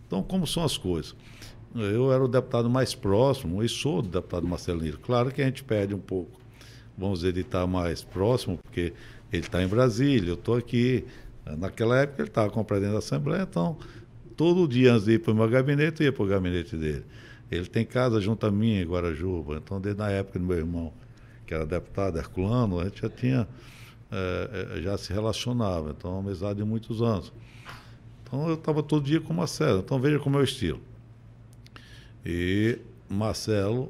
Então, como são as coisas? Eu era o deputado mais próximo e sou o deputado Marcelo Nilo. Claro que a gente perde um pouco, vamos dizer, de estar mais próximo, porque ele está em Brasília, eu estou aqui. Naquela época ele estava com o presidente da Assembleia, então todo dia antes de ir para o meu gabinete, eu ia para o gabinete dele. Ele tem casa junto a mim em Guarajuba, então desde a época do meu irmão, que era deputado, Herculano, a gente já tinha, já se relacionava, então uma amizade de muitos anos. Então eu estava todo dia com o Marcelo, então veja como é o estilo. E Marcelo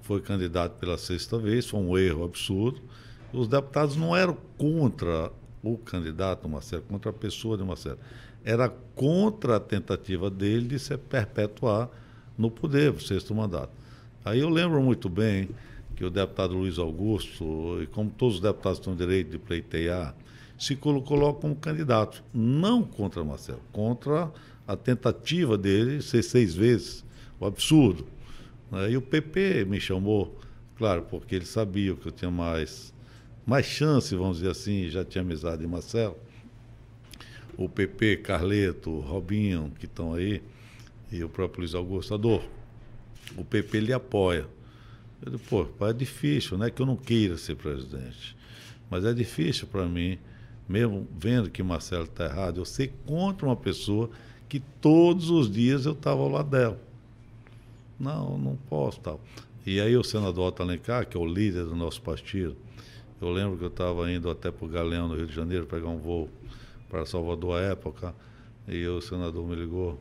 foi candidato pela 6ª vez, foi um erro absurdo. Os deputados não eram contra o candidato Marcelo, contra a pessoa de Marcelo. Era contra a tentativa dele de se perpetuar no poder, o 6º mandato. Aí eu lembro muito bem que o deputado Luiz Augusto, e como todos os deputados têm o direito de pleitear, se colocou como candidato, não contra Marcelo, contra a tentativa dele ser 6 vezes, o absurdo. E o PP me chamou, claro, porque ele sabia que eu tinha mais chance, vamos dizer assim, já tinha amizade de Marcelo. O PP, Carleto, Robinho, que estão aí, e o próprio Luiz Augusto Adolfo, o PP lhe apoia. Eu digo, pô, é difícil, não é que eu não queira ser presidente, mas é difícil para mim, mesmo vendo que Marcelo está errado, eu ser contra uma pessoa que todos os dias eu estava ao lado dela. Não posso, tal. E aí o senador Otto Alencar, que é o líder do nosso partido, eu lembro que eu estava indo até para o Galeão, no Rio de Janeiro, pegar um voo para Salvador à época, e o senador me ligou,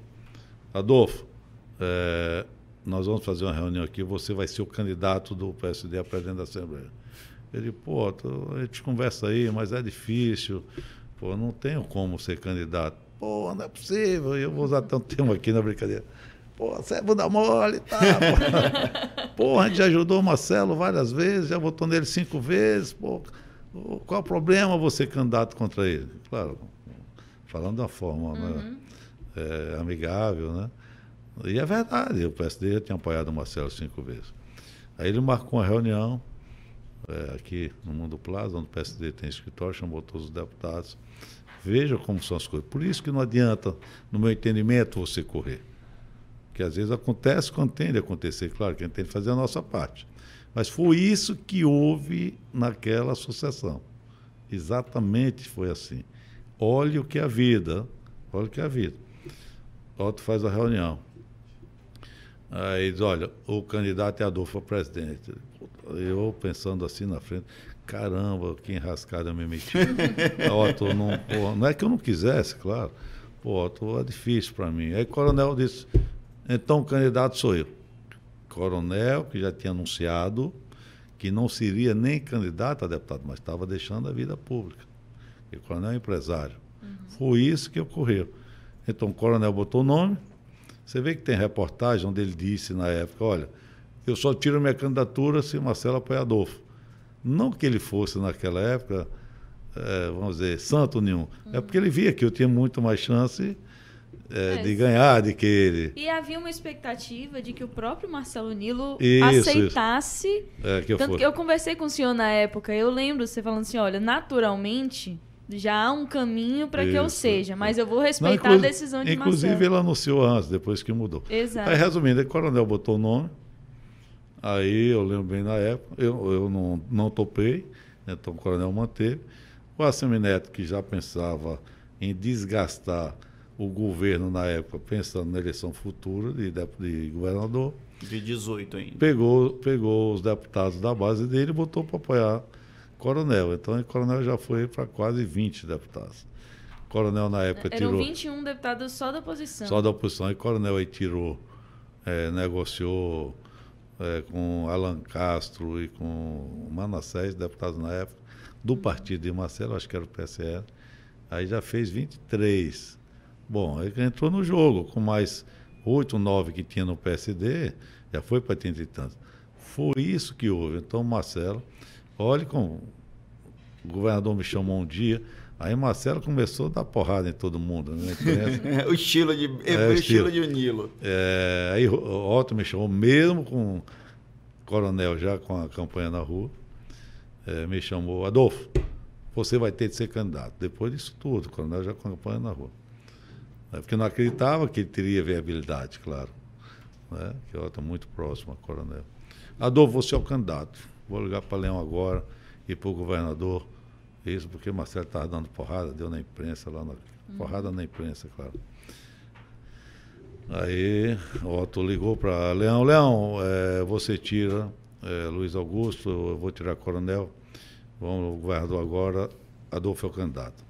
Adolfo, nós vamos fazer uma reunião aqui, você vai ser o candidato do PSD a presidente da Assembleia. Ele, pô, a gente conversa aí, mas é difícil, pô, não tenho como ser candidato. Pô, não é possível, eu vou usar até um termo aqui na brincadeira. Pô, você é bunda mole, tá? Pô, a gente já ajudou o Marcelo várias vezes, já votou nele 5 vezes, pô, qual o problema você candidato contra ele? Claro, falando de uma forma né, amigável, né? E é verdade, o PSD já tinha apoiado o Marcelo 5 vezes. Aí ele marcou uma reunião aqui no Mundo Plaza, onde o PSD tem escritório, chamou todos os deputados. Veja como são as coisas. Por isso que não adianta, no meu entendimento, você correr. Que às vezes acontece quando tem de acontecer, claro que a gente tem que fazer a nossa parte. Mas foi isso que houve naquela associação. Exatamente foi assim. Olhe o que é a vida, olha o que é a vida. Otto faz a reunião. Aí diz, olha, o candidato é Adolfo a presidente. Eu pensando assim na frente, caramba, que enrascada eu me meti. Otto, não é que eu não quisesse, claro. Pô, Otto, é difícil para mim. Aí o coronel disse, então o candidato sou eu. Coronel, que já tinha anunciado que não seria nem candidato a deputado, mas estava deixando a vida pública. E o coronel é empresário. Foi isso que ocorreu. Então o coronel botou o nome. Você vê que tem reportagem onde ele disse na época, olha, eu só tiro minha candidatura se Marcelo apoia Adolfo. Não que ele fosse naquela época, vamos dizer, santo nenhum. É porque ele via que eu tinha muito mais chance de ganhar de que ele. E havia uma expectativa de que o próprio Marcelo Nilo Isso. aceitasse. Tanto que eu conversei com o senhor na época, eu lembro você falando assim, olha, naturalmente já há um caminho para que eu seja, mas eu vou respeitar a decisão de Marcelo. Inclusive ele anunciou antes, depois que mudou. Exato. Aí resumindo, o coronel botou o nome, aí eu lembro bem na época, eu não topei, então o coronel manteve. O Assemineto, que já pensava em desgastar o governo na época, pensando na eleição futura de governador. De 18 ainda. Pegou os deputados da base dele e botou para apoiar Coronel. Então, o Coronel já foi para quase 20 deputados. Coronel, na época, tirou... Eram 21 deputados só da oposição. Só da oposição. E Coronel aí tirou, negociou com Alan Castro e com Manassés, deputados na época, do partido de Marcelo, acho que era o PSL. Aí já fez 23. Bom, aí entrou no jogo, com mais 8, 9 que tinha no PSD, já foi para 30 e tantos. Foi isso que houve. Então, Marcelo, olha como o governador me chamou um dia, aí Marcelo começou a dar porrada em todo mundo. Né? O estilo de um Nilo. Aí o Otto me chamou, mesmo com o coronel já com a campanha na rua, me chamou, Adolfo, você vai ter de ser candidato. Depois disso tudo, o coronel já com a campanha na rua. Porque não acreditava que ele teria viabilidade, claro. Né? Que eu estou muito próximo a coronel. Adolfo, você é o candidato. Vou ligar para Leão agora e para o governador. Isso porque Marcelo estava dando porrada, deu na imprensa, porrada na imprensa, claro. Aí o Otto ligou para Leão. Leão, você tira Luiz Augusto, eu vou tirar coronel. Vamos ao governador agora, Adolfo é o candidato.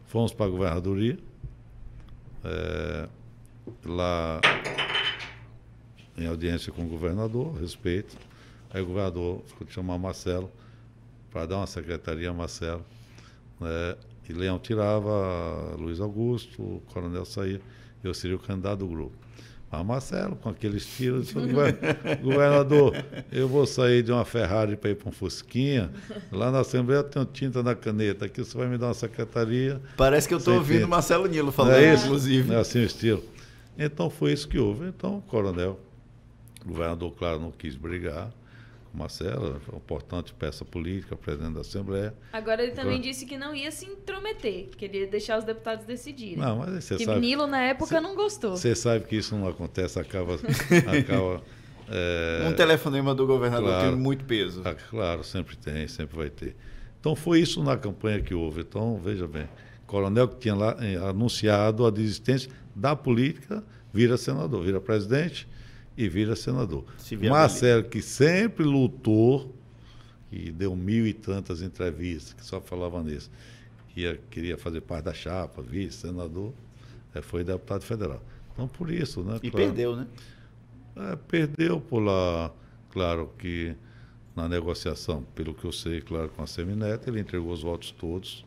Fomos para a governadoria. Lá em audiência com o governador, respeito. Aí o governador ficou de chamar Marcelo para dar uma secretaria a Marcelo. E Leão tirava Luiz Augusto, o coronel saía, eu seria o candidato do grupo. Mas Marcelo, com aqueles tiros, disse, governador, eu vou sair de uma Ferrari para ir para um Fusquinha, lá na Assembleia eu tenho tinta na caneta, aqui você vai me dar uma secretaria. Parece que eu estou ouvindo Marcelo Nilo falando, inclusive. É assim o estilo. Então foi isso que houve. Então o coronel, o governador, claro, não quis brigar com Marcelo, uma importante peça política, presidente da Assembleia. Agora ele também disse que não ia se intrometer, que ele ia deixar os deputados decidirem. Não, mas você que sabe... Nilo, na época, não gostou. Você sabe que isso não acontece, acaba um telefonema do governador claro, tem muito peso. Claro, sempre tem, sempre vai ter. Então foi isso na campanha que houve. Então, veja bem, o coronel que tinha lá anunciado a desistência da política, vira senador, vira presidente e vira senador. Marcelo, que sempre lutou, e deu 1000 e tantas entrevistas, que só falava nisso, queria fazer parte da chapa, vice, senador, foi deputado federal. Então, por isso, né? E claro, perdeu, né? Perdeu por lá, claro que na negociação, pelo que eu sei, claro, com a Semineto, ele entregou os votos todos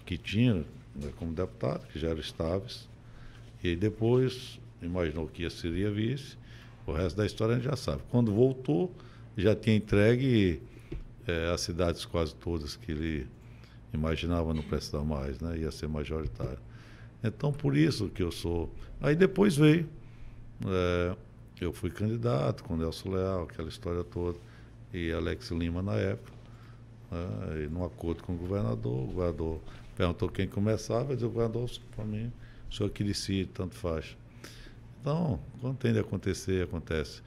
que tinha, né, como deputado, que já eram estáveis, e depois imaginou que seria vice. O resto da história a gente já sabe. Quando voltou, já tinha entregue as cidades quase todas que ele imaginava não precisar mais, né? Ia ser majoritário. Então, por isso que eu sou... Aí depois veio. Eu fui candidato com Nelson Leal, aquela história toda, e Alex Lima na época. E num acordo com o governador perguntou quem começava, eu disse, o governador, para mim, o senhor que decide, tanto faz. Então, quando tem de acontecer, acontece.